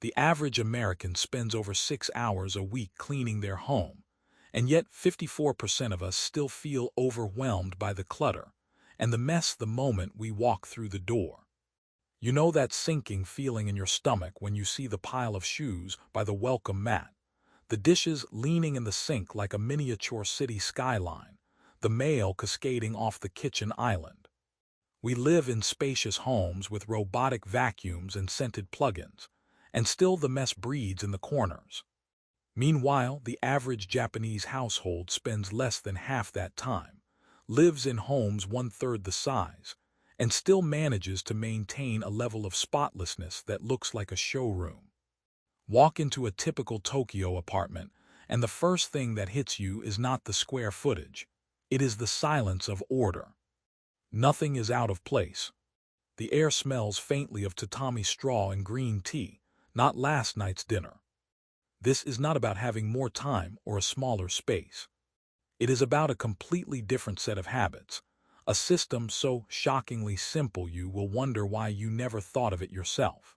The average American spends over 6 hours a week cleaning their home, and yet 54% of us still feel overwhelmed by the clutter and the mess the moment we walk through the door. You know that sinking feeling in your stomach when you see the pile of shoes by the welcome mat, the dishes leaning in the sink like a miniature city skyline, the mail cascading off the kitchen island. We live in spacious homes with robotic vacuums and scented plugins, and still the mess breeds in the corners. Meanwhile, the average Japanese household spends less than half that time, lives in homes one-third the size, and still manages to maintain a level of spotlessness that looks like a showroom. Walk into a typical Tokyo apartment, and the first thing that hits you is not the square footage. It is the silence of order. Nothing is out of place. The air smells faintly of tatami straw and green tea, not last night's dinner. This is not about having more time or a smaller space. It is about a completely different set of habits, a system so shockingly simple you will wonder why you never thought of it yourself.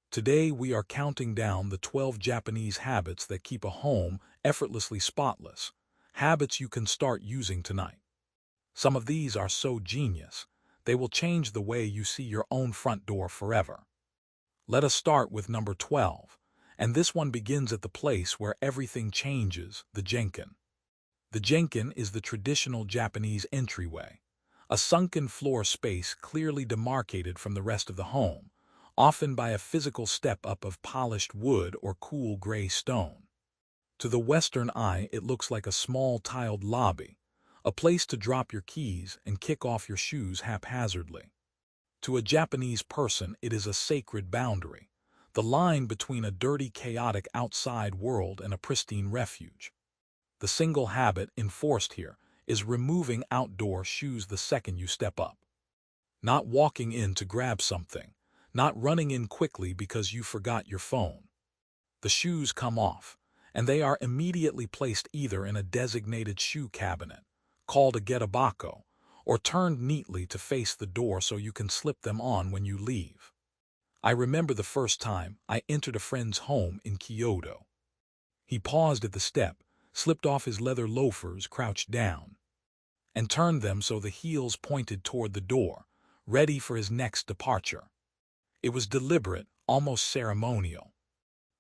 Today we are counting down the 12 Japanese habits that keep a home effortlessly spotless, habits you can start using tonight. Some of these are so genius, they will change the way you see your own front door forever. Let us start with number 12, and this one begins at the place where everything changes, the genkin. The genkin is the traditional Japanese entryway, a sunken floor space clearly demarcated from the rest of the home, often by a physical step-up of polished wood or cool gray stone. To the Western eye, it looks like a small tiled lobby, a place to drop your keys and kick off your shoes haphazardly. To a Japanese person, it is a sacred boundary, the line between a dirty, chaotic outside world and a pristine refuge. The single habit enforced here is removing outdoor shoes the second you step up. Not walking in to grab something, not running in quickly because you forgot your phone. The shoes come off, and they are immediately placed either in a designated shoe cabinet, called a getabako, or turned neatly to face the door so you can slip them on when you leave. I remember the first time I entered a friend's home in Kyoto. He paused at the step, slipped off his leather loafers, crouched down, and turned them so the heels pointed toward the door, ready for his next departure. It was deliberate, almost ceremonial.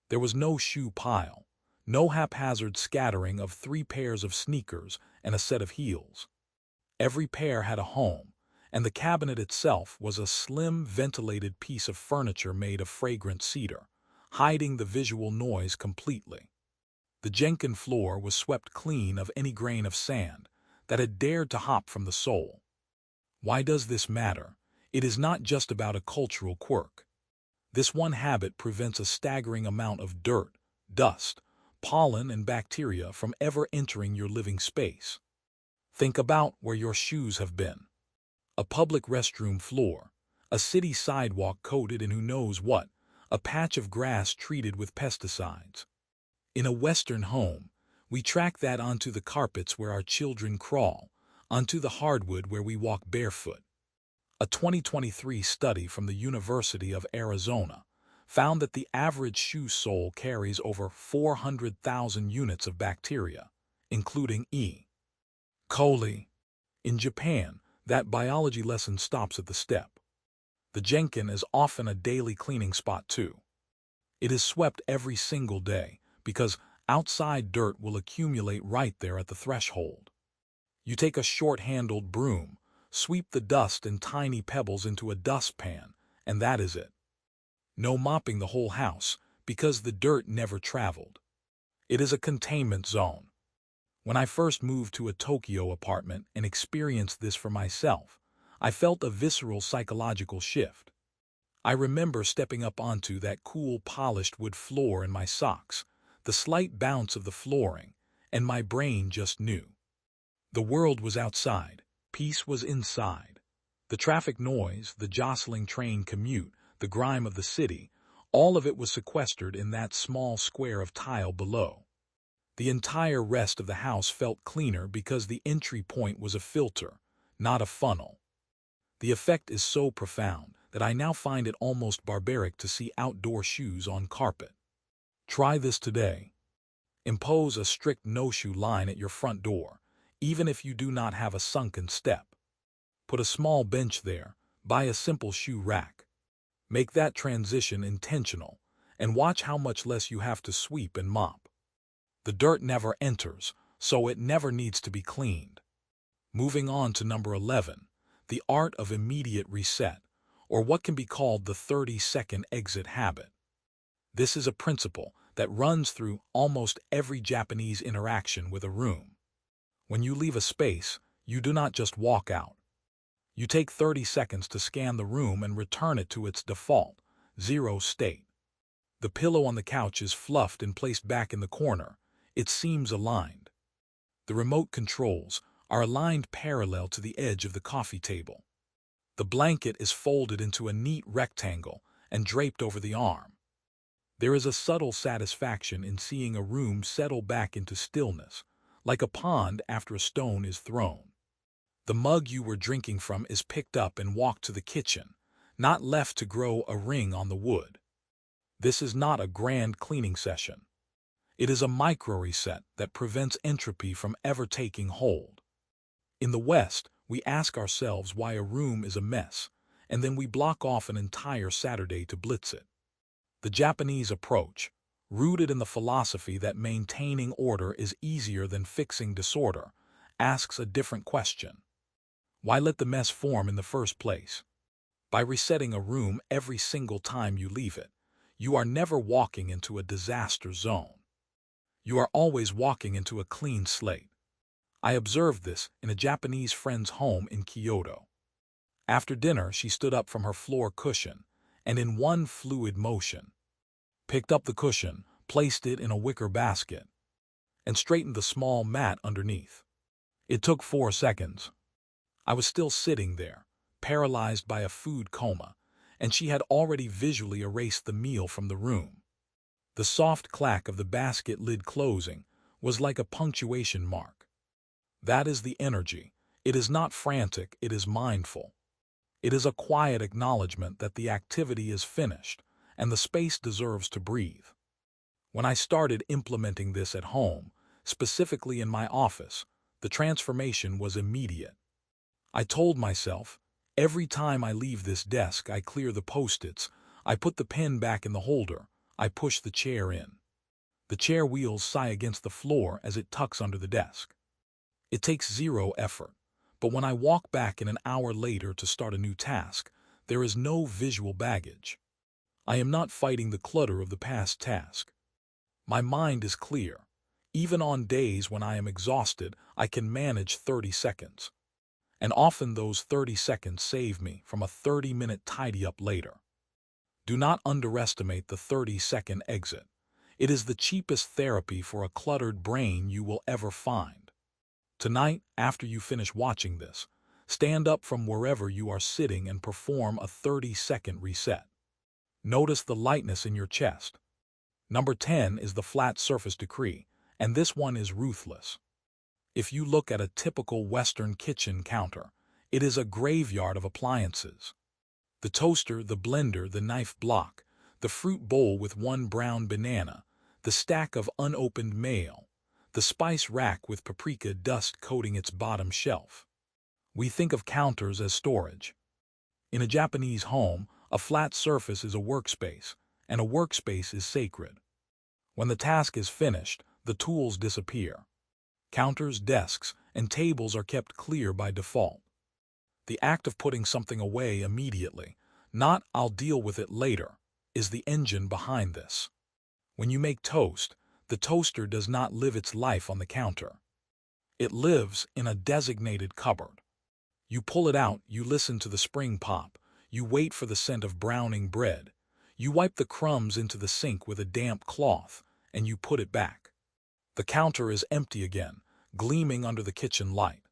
There was no shoe pile, no haphazard scattering of 3 pairs of sneakers and a set of heels. Every pair had a home, and the cabinet itself was a slim, ventilated piece of furniture made of fragrant cedar, hiding the visual noise completely. The genkin floor was swept clean of any grain of sand that had dared to hop from the sole. Why does this matter? It is not just about a cultural quirk. This one habit prevents a staggering amount of dirt, dust, pollen, and bacteria from ever entering your living space. Think about where your shoes have been. A public restroom floor, a city sidewalk coated in who knows what, a patch of grass treated with pesticides. In a Western home, we track that onto the carpets where our children crawl, onto the hardwood where we walk barefoot. A 2023 study from the University of Arizona found that the average shoe sole carries over 400,000 units of bacteria, including E. coli. In Japan, that biology lesson stops at the step. The genkin is often a daily cleaning spot too. It is swept every single day because outside dirt will accumulate right there at the threshold. You take a short-handled broom, sweep the dust and tiny pebbles into a dustpan, and that is it. No mopping the whole house because the dirt never traveled. It is a containment zone. When I first moved to a Tokyo apartment and experienced this for myself, I felt a visceral psychological shift. I remember stepping up onto that cool, polished wood floor in my socks, the slight bounce of the flooring, and my brain just knew. The world was outside, peace was inside. The traffic noise, the jostling train commute, the grime of the city, all of it was sequestered in that small square of tile below. The entire rest of the house felt cleaner because the entry point was a filter, not a funnel. The effect is so profound that I now find it almost barbaric to see outdoor shoes on carpet. Try this today. Impose a strict no-shoe line at your front door, even if you do not have a sunken step. Put a small bench there, buy a simple shoe rack. Make that transition intentional, and watch how much less you have to sweep and mop. The dirt never enters, so it never needs to be cleaned. Moving on to number 11, the art of immediate reset, or what can be called the 30-second exit habit. This is a principle that runs through almost every Japanese interaction with a room. When you leave a space, you do not just walk out. You take 30 seconds to scan the room and return it to its default, zero state. The pillow on the couch is fluffed and placed back in the corner, its seams aligned. The remote controls are aligned parallel to the edge of the coffee table. The blanket is folded into a neat rectangle and draped over the arm. There is a subtle satisfaction in seeing a room settle back into stillness, like a pond after a stone is thrown. The mug you were drinking from is picked up and walked to the kitchen, not left to grow a ring on the wood. This is not a grand cleaning session. It is a micro-reset that prevents entropy from ever taking hold. In the West, we ask ourselves why a room is a mess, and then we block off an entire Saturday to blitz it. The Japanese approach, rooted in the philosophy that maintaining order is easier than fixing disorder, asks a different question. Why let the mess form in the first place? By resetting a room every single time you leave it, you are never walking into a disaster zone. You are always walking into a clean slate. I observed this in a Japanese friend's home in Kyoto. After dinner, she stood up from her floor cushion, and in one fluid motion, picked up the cushion, placed it in a wicker basket, and straightened the small mat underneath. It took 4 seconds. I was still sitting there, paralyzed by a food coma, and she had already visually erased the meal from the room. The soft clack of the basket lid closing was like a punctuation mark. That is the energy. It is not frantic, it is mindful. It is a quiet acknowledgement that the activity is finished, and the space deserves to breathe. When I started implementing this at home, specifically in my office, the transformation was immediate. I told myself, every time I leave this desk, I clear the post-its, I put the pen back in the holder, I push the chair in. The chair wheels sigh against the floor as it tucks under the desk. It takes zero effort, but when I walk back in an hour later to start a new task, there is no visual baggage. I am not fighting the clutter of the past task. My mind is clear. Even on days when I am exhausted, I can manage 30 seconds. And often those 30 seconds save me from a 30-minute tidy-up later. Do not underestimate the 30-second exit. It is the cheapest therapy for a cluttered brain you will ever find. Tonight, after you finish watching this, stand up from wherever you are sitting and perform a 30-second reset. Notice the lightness in your chest. Number 10 is the flat surface decree, and this one is ruthless. If you look at a typical Western kitchen counter, it is a graveyard of appliances. The toaster, the blender, the knife block, the fruit bowl with one brown banana, the stack of unopened mail, the spice rack with paprika dust coating its bottom shelf. We think of counters as storage. In a Japanese home, a flat surface is a workspace, and a workspace is sacred. When the task is finished, the tools disappear. Counters, desks, and tables are kept clear by default. The act of putting something away immediately, not "I'll deal with it later," is the engine behind this. When you make toast, the toaster does not live its life on the counter. It lives in a designated cupboard. You pull it out, you listen to the spring pop, you wait for the scent of browning bread, you wipe the crumbs into the sink with a damp cloth, and you put it back. The counter is empty again, gleaming under the kitchen light.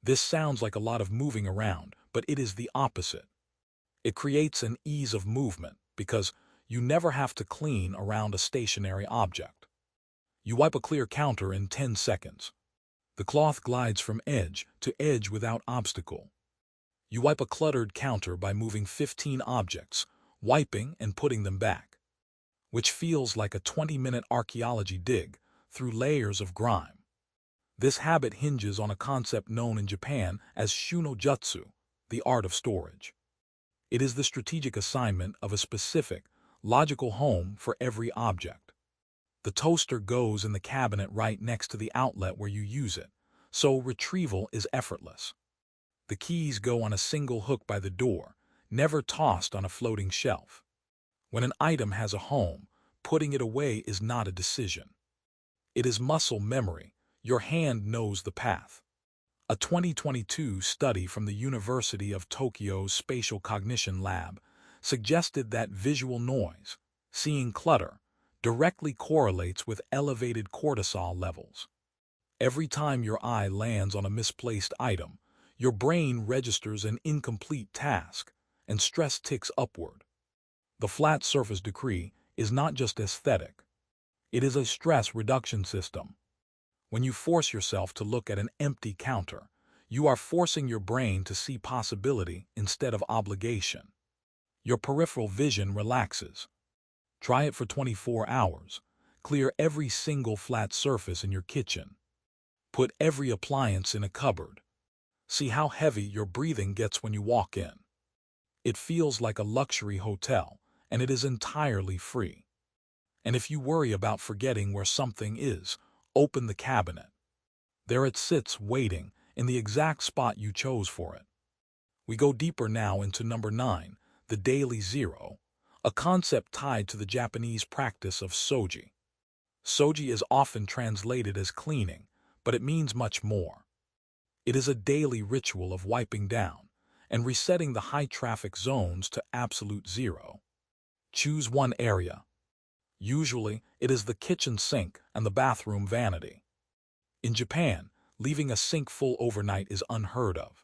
This sounds like a lot of moving around, but it is the opposite. It creates an ease of movement because you never have to clean around a stationary object. You wipe a clear counter in 10 seconds. The cloth glides from edge to edge without obstacle. You wipe a cluttered counter by moving 15 objects, wiping and putting them back, which feels like a 20-minute archaeology dig through layers of grime. This habit hinges on a concept known in Japan as shunojutsu, the art of storage. It is the strategic assignment of a specific, logical home for every object. The toaster goes in the cabinet right next to the outlet where you use it, so retrieval is effortless. The keys go on a single hook by the door, never tossed on a floating shelf. When an item has a home, putting it away is not a decision. It is muscle memory. Your hand knows the path. A 2022 study from the University of Tokyo's Spatial Cognition Lab suggested that visual noise, seeing clutter, directly correlates with elevated cortisol levels. Every time your eye lands on a misplaced item, your brain registers an incomplete task, and stress ticks upward. The flat surface decree is not just aesthetic. It is a stress reduction system. When you force yourself to look at an empty counter, you are forcing your brain to see possibility instead of obligation. Your peripheral vision relaxes. Try it for 24 hours. Clear every single flat surface in your kitchen. Put every appliance in a cupboard. See how heavy your breathing gets when you walk in. It feels like a luxury hotel, and it is entirely free. And if you worry about forgetting where something is, open the cabinet. There it sits waiting in the exact spot you chose for it. We go deeper now into number 9, the daily zero, a concept tied to the Japanese practice of soji. Soji is often translated as cleaning, but it means much more. It is a daily ritual of wiping down and resetting the high-traffic zones to absolute zero. Choose one area. Usually, it is the kitchen sink and the bathroom vanity. In Japan, leaving a sink full overnight is unheard of.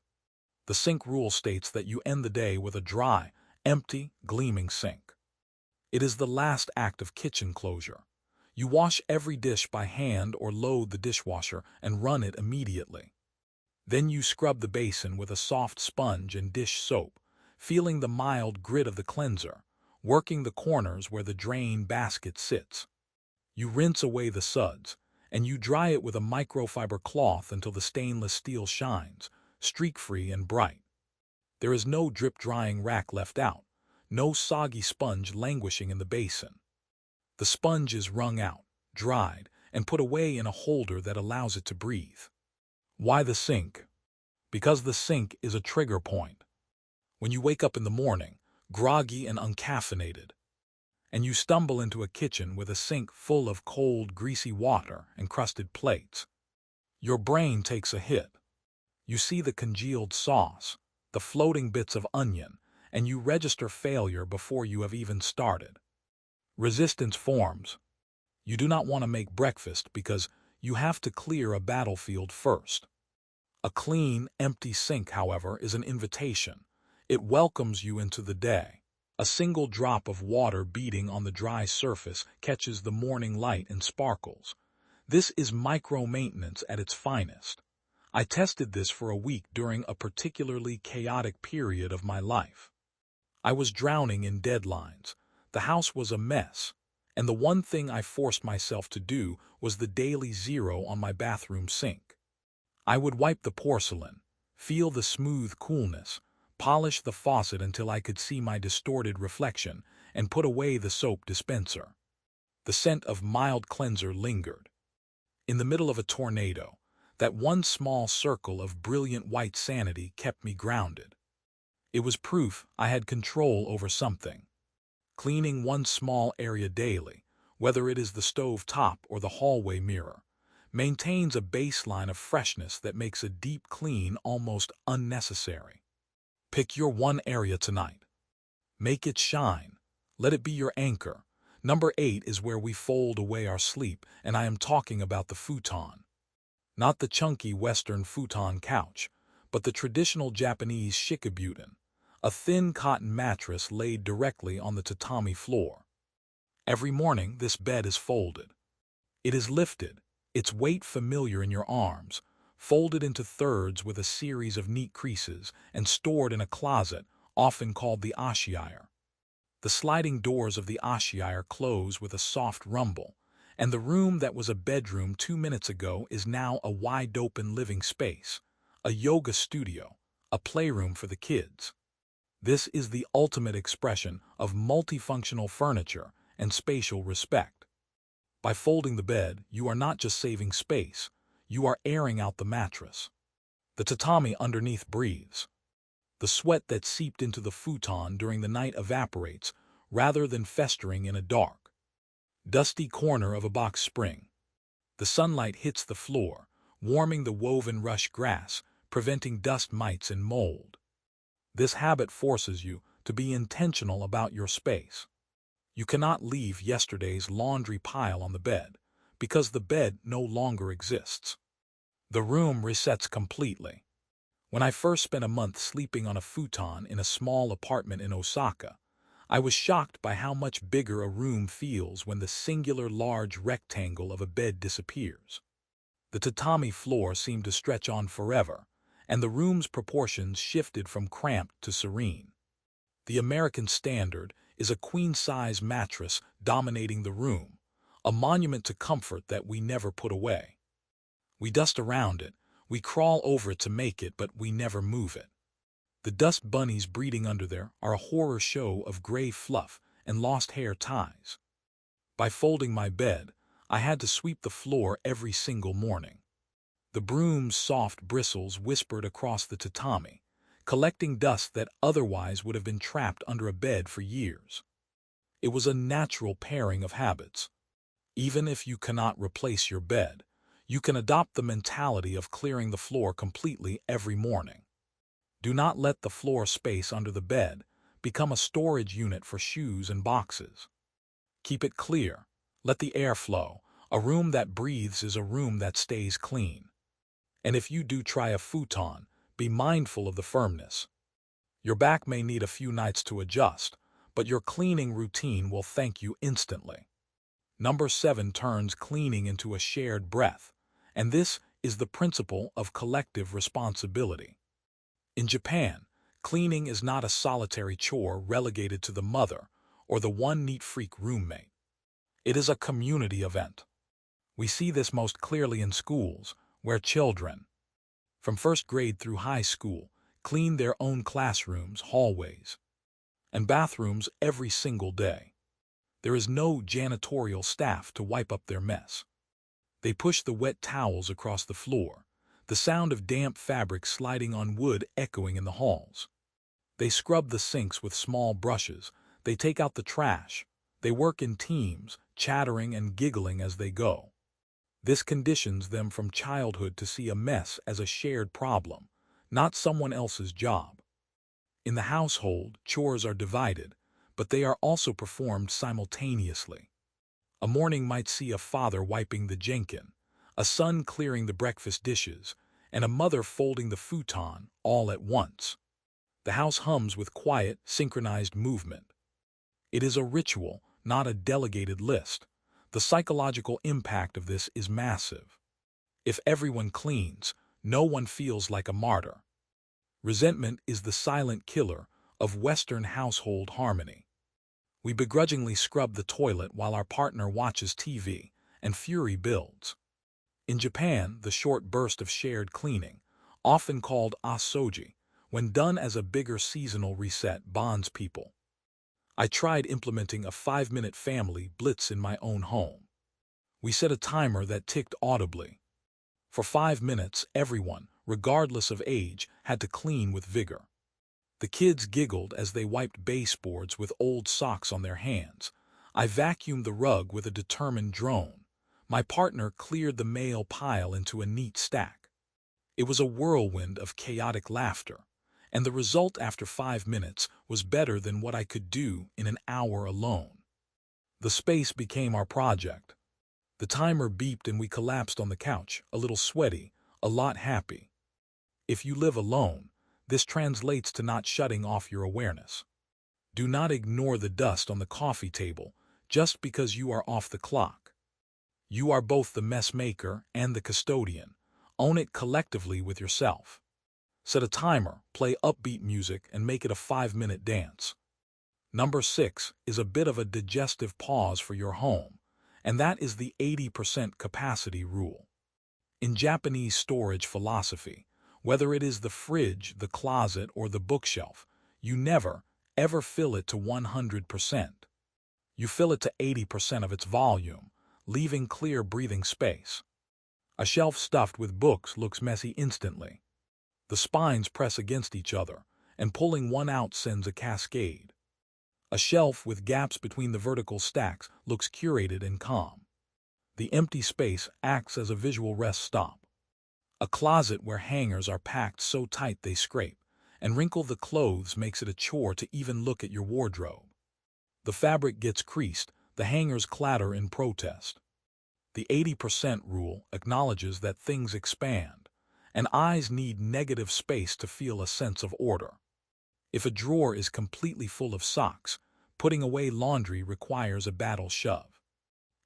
The sink rule states that you end the day with a dry, empty, gleaming sink. It is the last act of kitchen closure. You wash every dish by hand or load the dishwasher and run it immediately. Then you scrub the basin with a soft sponge and dish soap, feeling the mild grit of the cleanser, working the corners where the drain basket sits. You rinse away the suds, and you dry it with a microfiber cloth until the stainless steel shines, streak-free and bright. There is no drip-drying rack left out, no soggy sponge languishing in the basin. The sponge is wrung out, dried, and put away in a holder that allows it to breathe. Why the sink? Because the sink is a trigger point. When you wake up in the morning, groggy and uncaffeinated, and you stumble into a kitchen with a sink full of cold, greasy water and crusted plates, your brain takes a hit. You see the congealed sauce, the floating bits of onion, and you register failure before you have even started. Resistance forms. You do not want to make breakfast because you have to clear a battlefield first. A clean, empty sink, however, is an invitation. It welcomes you into the day. A single drop of water beating on the dry surface catches the morning light and sparkles. This is micro-maintenance at its finest. I tested this for a week during a particularly chaotic period of my life. I was drowning in deadlines. The house was a mess, and the one thing I forced myself to do was the daily zero on my bathroom sink. I would wipe the porcelain, feel the smooth coolness, polish the faucet until I could see my distorted reflection, and put away the soap dispenser. The scent of mild cleanser lingered. In the middle of a tornado, that one small circle of brilliant white sanity kept me grounded. It was proof I had control over something. Cleaning one small area daily, whether it is the stove top or the hallway mirror, maintains a baseline of freshness that makes a deep clean almost unnecessary. Pick your one area tonight. Make it shine. Let it be your anchor. Number 8 is where we fold away our sleep, and I am talking about the futon. Not the chunky Western futon couch, but the traditional Japanese shikibuten, a thin cotton mattress laid directly on the tatami floor. Every morning, this bed is folded. It is lifted, its weight familiar in your arms, folded into thirds with a series of neat creases, and stored in a closet, often called the ashiire. The sliding doors of the ashiire close with a soft rumble, and the room that was a bedroom 2 minutes ago is now a wide-open living space, a yoga studio, a playroom for the kids. This is the ultimate expression of multifunctional furniture and spatial respect. By folding the bed, you are not just saving space, you are airing out the mattress. The tatami underneath breathes. The sweat that seeped into the futon during the night evaporates rather than festering in a dark, dusty corner of a box spring. The sunlight hits the floor, warming the woven rush grass, preventing dust mites and mold. This habit forces you to be intentional about your space. You cannot leave yesterday's laundry pile on the bed, because the bed no longer exists. The room resets completely. When I first spent a month sleeping on a futon in a small apartment in Osaka, I was shocked by how much bigger a room feels when the singular large rectangle of a bed disappears. The tatami floor seemed to stretch on forever, and the room's proportions shifted from cramped to serene. The American standard is a queen-size mattress dominating the room, a monument to comfort that we never put away. We dust around it, we crawl over it to make it, but we never move it. The dust bunnies breeding under there are a horror show of gray fluff and lost hair ties. By folding my bed, I had to sweep the floor every single morning. The broom's soft bristles whispered across the tatami, collecting dust that otherwise would have been trapped under a bed for years. It was a natural pairing of habits. Even if you cannot replace your bed, you can adopt the mentality of clearing the floor completely every morning. Do not let the floor space under the bed become a storage unit for shoes and boxes. Keep it clear. Let the air flow. A room that breathes is a room that stays clean. And if you do try a futon, be mindful of the firmness. Your back may need a few nights to adjust, but your cleaning routine will thank you instantly. Number 7 turns cleaning into a shared breath, and this is the principle of collective responsibility. In Japan, cleaning is not a solitary chore relegated to the mother or the one neat freak roommate. It is a community event. We see this most clearly in schools, where children, from first grade through high school, clean their own classrooms, hallways, and bathrooms every single day. There is no janitorial staff to wipe up their mess. They push the wet towels across the floor, the sound of damp fabric sliding on wood echoing in the halls. They scrub the sinks with small brushes, they take out the trash, they work in teams, chattering and giggling as they go. This conditions them from childhood to see a mess as a shared problem, not someone else's job. In the household, chores are divided, but they are also performed simultaneously. A morning might see a father wiping the jenkin, a son clearing the breakfast dishes, and a mother folding the futon all at once. The house hums with quiet, synchronized movement. It is a ritual, not a delegated list. The psychological impact of this is massive. If everyone cleans, no one feels like a martyr. Resentment is the silent killer of Western household harmony. We begrudgingly scrub the toilet while our partner watches TV, and fury builds. In Japan, the short burst of shared cleaning, often called asoji, when done as a bigger seasonal reset, bonds people. I tried implementing a 5-minute family blitz in my own home. We set a timer that ticked audibly. For 5 minutes, everyone, regardless of age, had to clean with vigor. The kids giggled as they wiped baseboards with old socks on their hands. I vacuumed the rug with a determined drone. My partner cleared the mail pile into a neat stack. It was a whirlwind of chaotic laughter, and the result after 5 minutes was better than what I could do in an hour alone. The space became our project. The timer beeped and we collapsed on the couch, a little sweaty, a lot happy. If you live alone, this translates to not shutting off your awareness. Do not ignore the dust on the coffee table just because you are off the clock. You are both the mess maker and the custodian, Own it collectively with yourself. Set a timer, play upbeat music, and make it a 5-minute dance. Number 6 is a bit of a digestive pause for your home, and that is the 80% capacity rule. In Japanese storage philosophy, whether it is the fridge, the closet, or the bookshelf, you never, ever fill it to 100%. You fill it to 80% of its volume, leaving clear breathing space. A shelf stuffed with books looks messy instantly. The spines press against each other, and pulling one out sends a cascade. A shelf with gaps between the vertical stacks looks curated and calm. The empty space acts as a visual rest stop. A closet where hangers are packed so tight they scrape and wrinkle the clothes makes it a chore to even look at your wardrobe. The fabric gets creased, the hangers clatter in protest. The 80% rule acknowledges that things expand, and eyes need negative space to feel a sense of order. If a drawer is completely full of socks, putting away laundry requires a battle shove.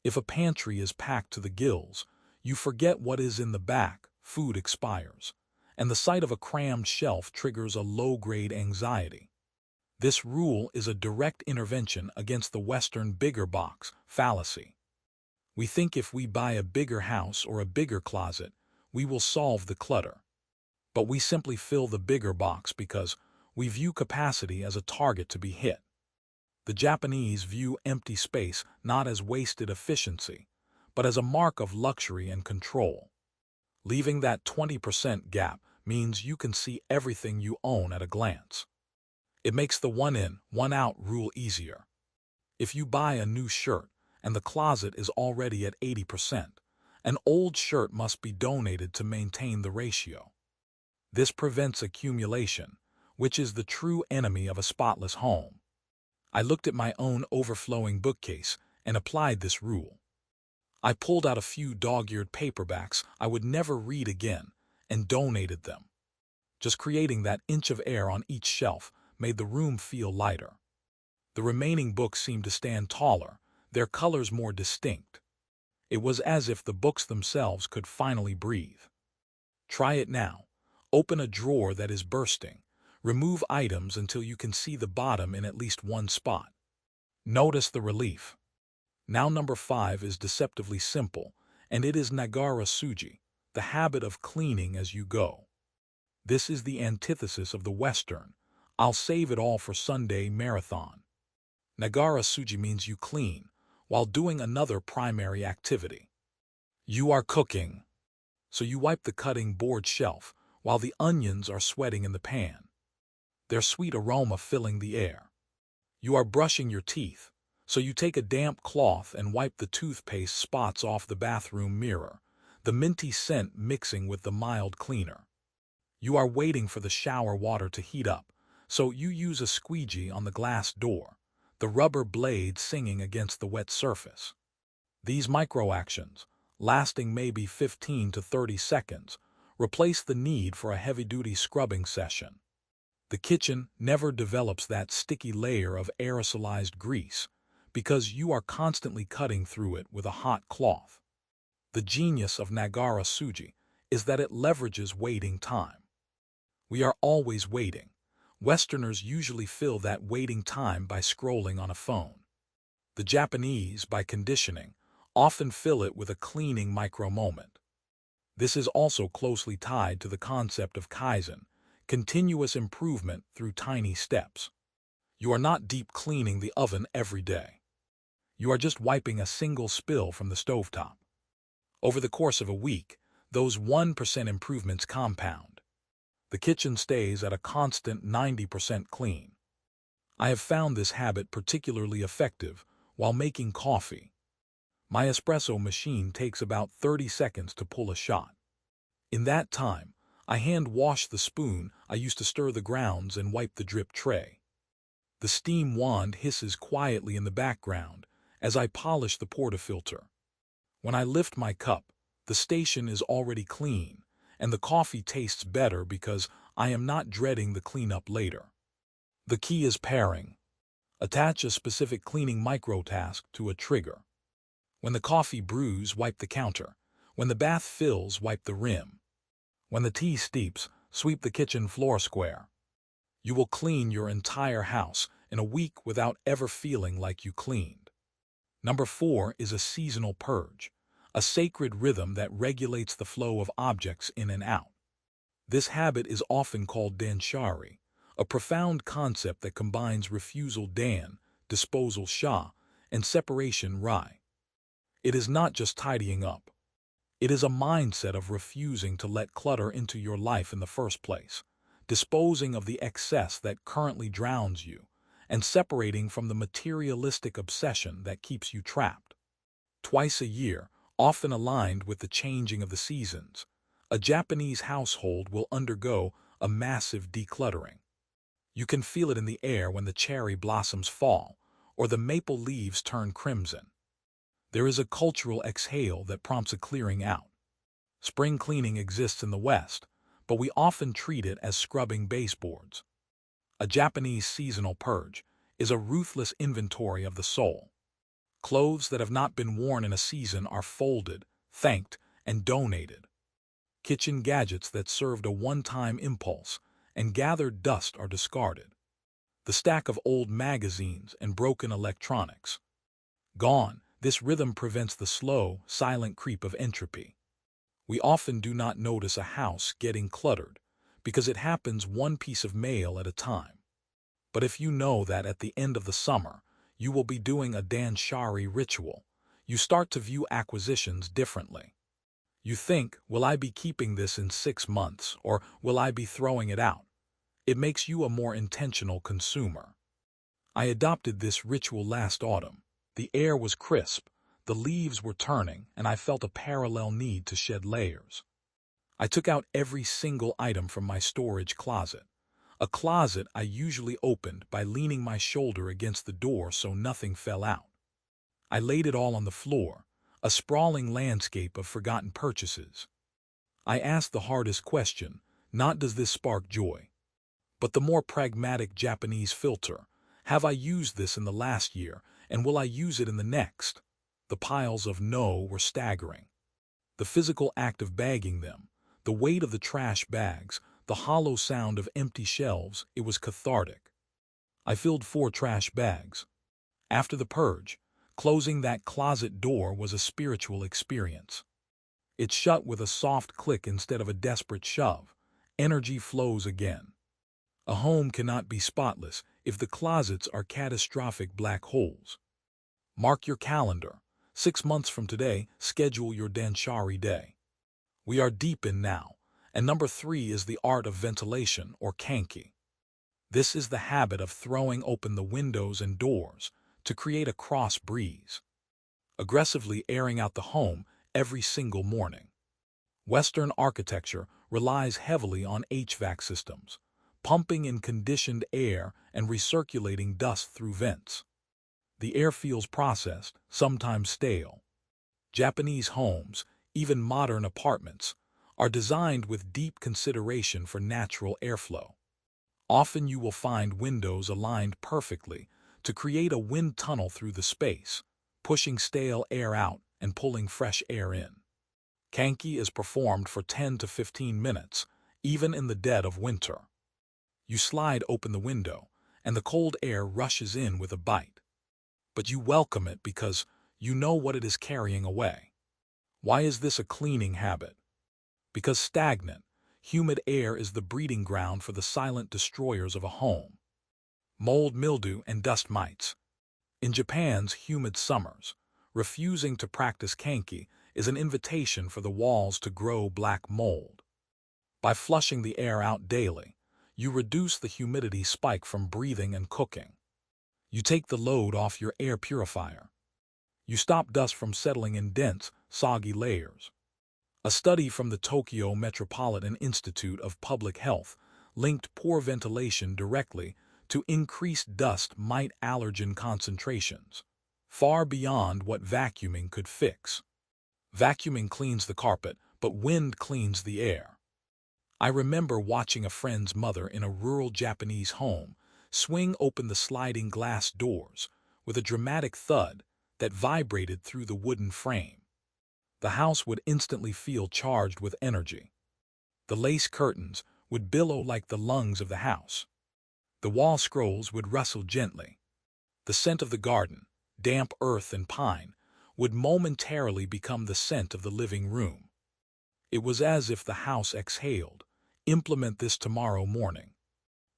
If a pantry is packed to the gills, you forget what is in the back, food expires, and the sight of a crammed shelf triggers a low-grade anxiety. This rule is a direct intervention against the Western bigger box fallacy. We think if we buy a bigger house or a bigger closet, we will solve the clutter. But we simply fill the bigger box because we view capacity as a target to be hit. The Japanese view empty space not as wasted efficiency, but as a mark of luxury and control. Leaving that 20% gap means you can see everything you own at a glance. It makes the one in, one out rule easier. If you buy a new shirt and the closet is already at 80%, an old shirt must be donated to maintain the ratio. This prevents accumulation, which is the true enemy of a spotless home. I looked at my own overflowing bookcase and applied this rule. I pulled out a few dog-eared paperbacks I would never read again and donated them. Just creating that inch of air on each shelf made the room feel lighter. The remaining books seemed to stand taller, their colors more distinct. It was as if the books themselves could finally breathe. Try it now. Open a drawer that is bursting. Remove items until you can see the bottom in at least one spot. Notice the relief. Now number 5 is deceptively simple, and it is Nagara-suji, the habit of cleaning as you go. This is the antithesis of the Western, I'll save it all for Sunday marathon. Nagara-suji means you clean, while doing another primary activity. You are cooking, so you wipe the cutting board shelf while the onions are sweating in the pan, their sweet aroma filling the air. You are brushing your teeth, so you take a damp cloth and wipe the toothpaste spots off the bathroom mirror, the minty scent mixing with the mild cleaner. You are waiting for the shower water to heat up, so you use a squeegee on the glass door, the rubber blade singing against the wet surface. These micro-actions, lasting maybe 15 to 30 seconds, replace the need for a heavy-duty scrubbing session. The kitchen never develops that sticky layer of aerosolized grease because you are constantly cutting through it with a hot cloth. The genius of Nagara-suji is that it leverages waiting time. We are always waiting. Westerners usually fill that waiting time by scrolling on a phone. The Japanese, by conditioning, often fill it with a cleaning micro-moment. This is also closely tied to the concept of Kaizen, continuous improvement through tiny steps. You are not deep cleaning the oven every day. You are just wiping a single spill from the stovetop. Over the course of a week, those 1% improvements compound. The kitchen stays at a constant 90% clean. I have found this habit particularly effective while making coffee. My espresso machine takes about 30 seconds to pull a shot. In that time, I hand-wash the spoon I used to stir the grounds and wipe the drip tray. The steam wand hisses quietly in the background as I polish the portafilter. When I lift my cup, the station is already clean, and the coffee tastes better because I am not dreading the cleanup later. The key is pairing. Attach a specific cleaning micro-task to a trigger. When the coffee brews, wipe the counter. When the bath fills, wipe the rim. When the tea steeps, sweep the kitchen floor square. You will clean your entire house in a week without ever feeling like you cleaned. Number 4 is a seasonal purge, a sacred rhythm that regulates the flow of objects in and out. This habit is often called danshari, a profound concept that combines refusal dan, disposal sha, and separation rai. It is not just tidying up. It is a mindset of refusing to let clutter into your life in the first place, disposing of the excess that currently drowns you, and separating from the materialistic obsession that keeps you trapped. Twice a year, often aligned with the changing of the seasons, a Japanese household will undergo a massive decluttering. You can feel it in the air when the cherry blossoms fall, or the maple leaves turn crimson. There is a cultural exhale that prompts a clearing out. Spring cleaning exists in the West, but we often treat it as scrubbing baseboards. A Japanese seasonal purge is a ruthless inventory of the soul. Clothes that have not been worn in a season are folded, thanked, and donated. Kitchen gadgets that served a one-time impulse and gathered dust are discarded. The stack of old magazines and broken electronics. Gone, this rhythm prevents the slow, silent creep of entropy. We often do not notice a house getting cluttered because it happens one piece of mail at a time. But if you know that at the end of the summer, you will be doing a danshari ritual, you start to view acquisitions differently. You think, will I be keeping this in 6 months, or will I be throwing it out? It makes you a more intentional consumer. I adopted this ritual last autumn. The air was crisp, the leaves were turning, and I felt a parallel need to shed layers. I took out every single item from my storage closet, a closet I usually opened by leaning my shoulder against the door so nothing fell out. I laid it all on the floor, a sprawling landscape of forgotten purchases. I asked the hardest question, not does this spark joy, but the more pragmatic Japanese filter, have I used this in the last year, and will I use it in the next? The piles of no were staggering. The physical act of bagging them, the weight of the trash bags, the hollow sound of empty shelves, it was cathartic. I filled 4 trash bags. After the purge, closing that closet door was a spiritual experience. It shut with a soft click instead of a desperate shove. Energy flows again. A home cannot be spotless if the closets are catastrophic black holes. Mark your calendar. 6 months from today, schedule your danshari day. We are deep in now, and number 3 is the art of ventilation, or kanki. This is the habit of throwing open the windows and doors to create a cross breeze, aggressively airing out the home every single morning. Western architecture relies heavily on HVAC systems, pumping in conditioned air and recirculating dust through vents. The air feels processed, sometimes stale. Japanese homes, even modern apartments, are designed with deep consideration for natural airflow. Often you will find windows aligned perfectly to create a wind tunnel through the space, pushing stale air out and pulling fresh air in. Kanki is performed for 10 to 15 minutes, even in the dead of winter. You slide open the window, and the cold air rushes in with a bite. But you welcome it because you know what it is carrying away. Why is this a cleaning habit? Because stagnant, humid air is the breeding ground for the silent destroyers of a home. Mold, mildew, and dust mites. In Japan's humid summers, refusing to practice kanki is an invitation for the walls to grow black mold. By flushing the air out daily, you reduce the humidity spike from breathing and cooking. You take the load off your air purifier. You stop dust from settling in dense, soggy layers. A study from the Tokyo Metropolitan Institute of Public Health linked poor ventilation directly to increased dust mite allergen concentrations, far beyond what vacuuming could fix. Vacuuming cleans the carpet, but wind cleans the air. I remember watching a friend's mother in a rural Japanese home swing open the sliding glass doors with a dramatic thud that vibrated through the wooden frame. The house would instantly feel charged with energy. The lace curtains would billow like the lungs of the house. The wall scrolls would rustle gently. The scent of the garden, damp earth and pine, would momentarily become the scent of the living room. It was as if the house exhaled. Implement this tomorrow morning.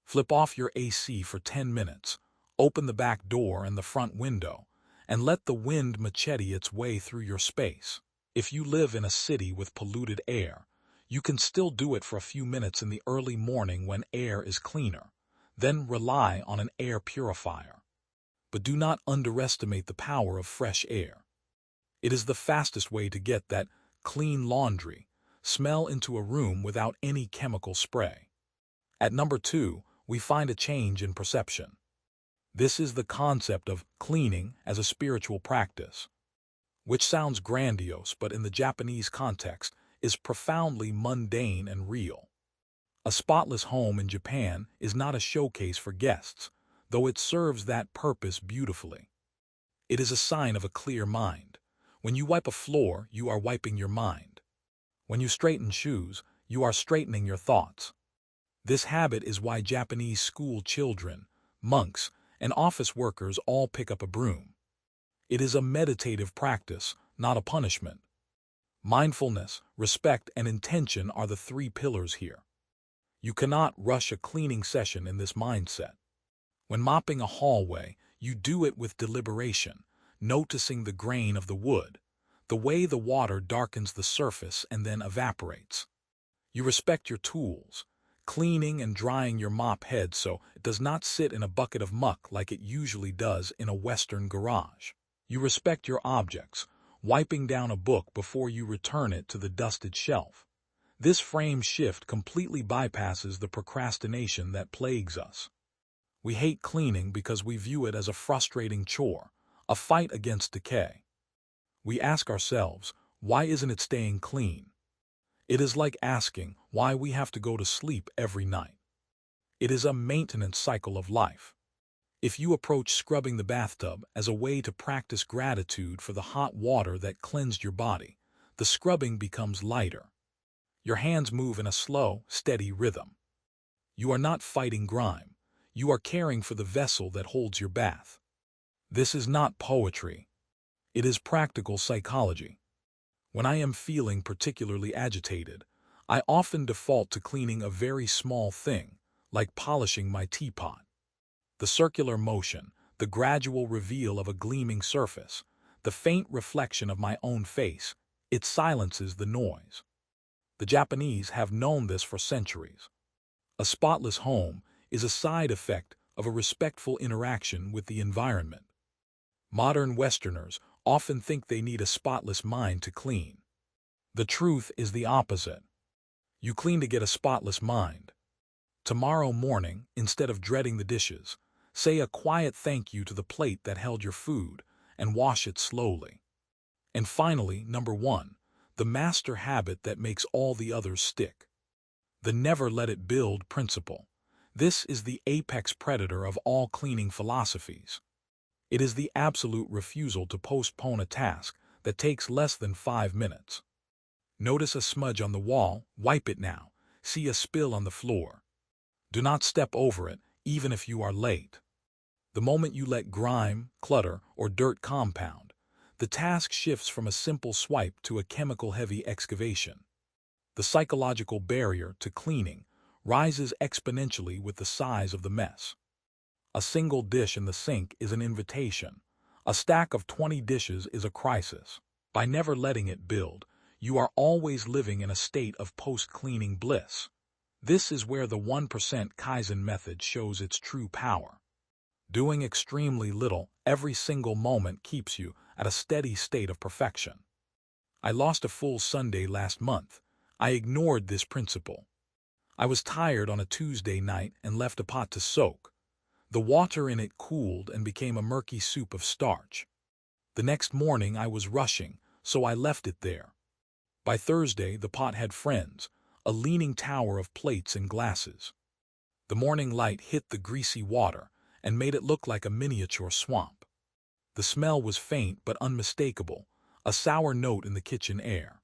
Flip off your AC for 10 minutes, open the back door and the front window, and let the wind machete its way through your space. If you live in a city with polluted air, you can still do it for a few minutes in the early morning when air is cleaner. Then rely on an air purifier. But do not underestimate the power of fresh air. It is the fastest way to get that clean laundry smell into a room without any chemical spray. At number 2, we find a change in perception. This is the concept of cleaning as a spiritual practice, which sounds grandiose but in the Japanese context is profoundly mundane and real. A spotless home in Japan is not a showcase for guests, though it serves that purpose beautifully. It is a sign of a clear mind. When you wipe a floor, you are wiping your mind. When you straighten shoes, you are straightening your thoughts. This habit is why Japanese school children, monks, and office workers all pick up a broom. It is a meditative practice, not a punishment. Mindfulness, respect, and intention are the 3 pillars here. You cannot rush a cleaning session in this mindset. When mopping a hallway, you do it with deliberation, noticing the grain of the wood, the way the water darkens the surface and then evaporates. You respect your tools, cleaning and drying your mop head so it does not sit in a bucket of muck like it usually does in a Western garage. You respect your objects, wiping down a book before you return it to the dusted shelf. This frame shift completely bypasses the procrastination that plagues us. We hate cleaning because we view it as a frustrating chore, a fight against decay. We ask ourselves, why isn't it staying clean? It is like asking why we have to go to sleep every night. It is a maintenance cycle of life. If you approach scrubbing the bathtub as a way to practice gratitude for the hot water that cleansed your body, the scrubbing becomes lighter. Your hands move in a slow, steady rhythm. You are not fighting grime. You are caring for the vessel that holds your bath. This is not poetry. It is practical psychology. When I am feeling particularly agitated, I often default to cleaning a very small thing, like polishing my teapot. The circular motion, the gradual reveal of a gleaming surface, the faint reflection of my own face, it silences the noise. The Japanese have known this for centuries. A spotless home is a side effect of a respectful interaction with the environment. Modern Westerners often think they need a spotless mind to clean. The truth is the opposite. You clean to get a spotless mind. Tomorrow morning, instead of dreading the dishes, say a quiet thank you to the plate that held your food and wash it slowly. And finally, number 1, the master habit that makes all the others stick. The never let it build principle. This is the apex predator of all cleaning philosophies. It is the absolute refusal to postpone a task that takes less than 5 minutes. Notice a smudge on the wall, wipe it now. See a spill on the floor. Do not step over it, even if you are late. The moment you let grime, clutter, or dirt compound, the task shifts from a simple swipe to a chemical-heavy excavation. The psychological barrier to cleaning rises exponentially with the size of the mess. A single dish in the sink is an invitation. A stack of 20 dishes is a crisis. By never letting it build, you are always living in a state of post-cleaning bliss. This is where the 1% Kaizen method shows its true power. Doing extremely little every single moment keeps you at a steady state of perfection. I lost a full Sunday last month. I ignored this principle. I was tired on a Tuesday night and left a pot to soak. The water in it cooled and became a murky soup of starch. The next morning I was rushing, so I left it there. By Thursday the pot had friends, a leaning tower of plates and glasses. The morning light hit the greasy water and made it look like a miniature swamp. The smell was faint but unmistakable, a sour note in the kitchen air.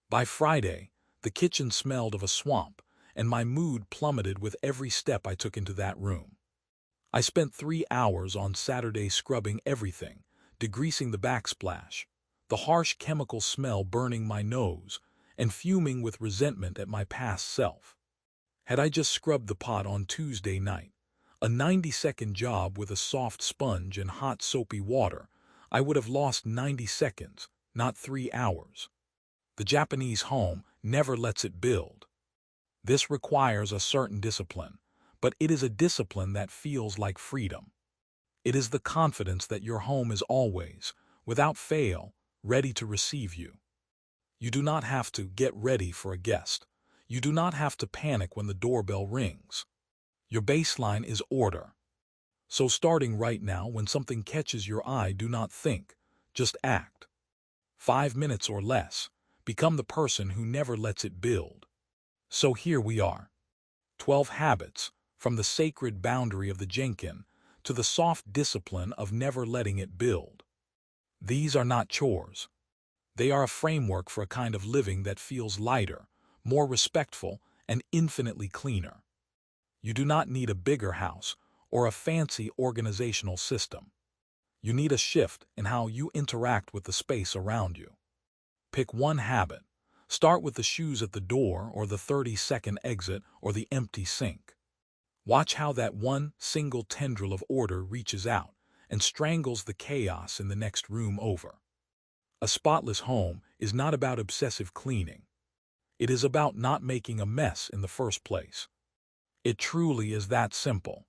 By Friday, The kitchen smelled of a swamp, and my mood plummeted with every step I took into that room. I spent 3 hours on Saturday scrubbing everything, degreasing the backsplash, the harsh chemical smell burning my nose, and fuming with resentment at my past self. Had I just scrubbed the pot on Tuesday night, a 90-second job with a soft sponge and hot soapy water, I would have lost 90 seconds, not 3 hours. The Japanese home never lets it build. This requires a certain discipline, but it is a discipline that feels like freedom. It is the confidence that your home is always, without fail, ready to receive you. You do not have to get ready for a guest. You do not have to panic when the doorbell rings. Your baseline is order. So starting right now, when something catches your eye, do not think, just act. 5 minutes or less. Become the person who never lets it build. So here we are. 12 habits, from the sacred boundary of the Jenkin to the soft discipline of never letting it build. These are not chores. They are a framework for a kind of living that feels lighter, more respectful, and infinitely cleaner. You do not need a bigger house or a fancy organizational system. You need a shift in how you interact with the space around you. Pick one habit. Start with the shoes at the door or the 30-second exit or the empty sink. Watch how that one single tendril of order reaches out and strangles the chaos in the next room over. A spotless home is not about obsessive cleaning. It is about not making a mess in the first place. It truly is that simple.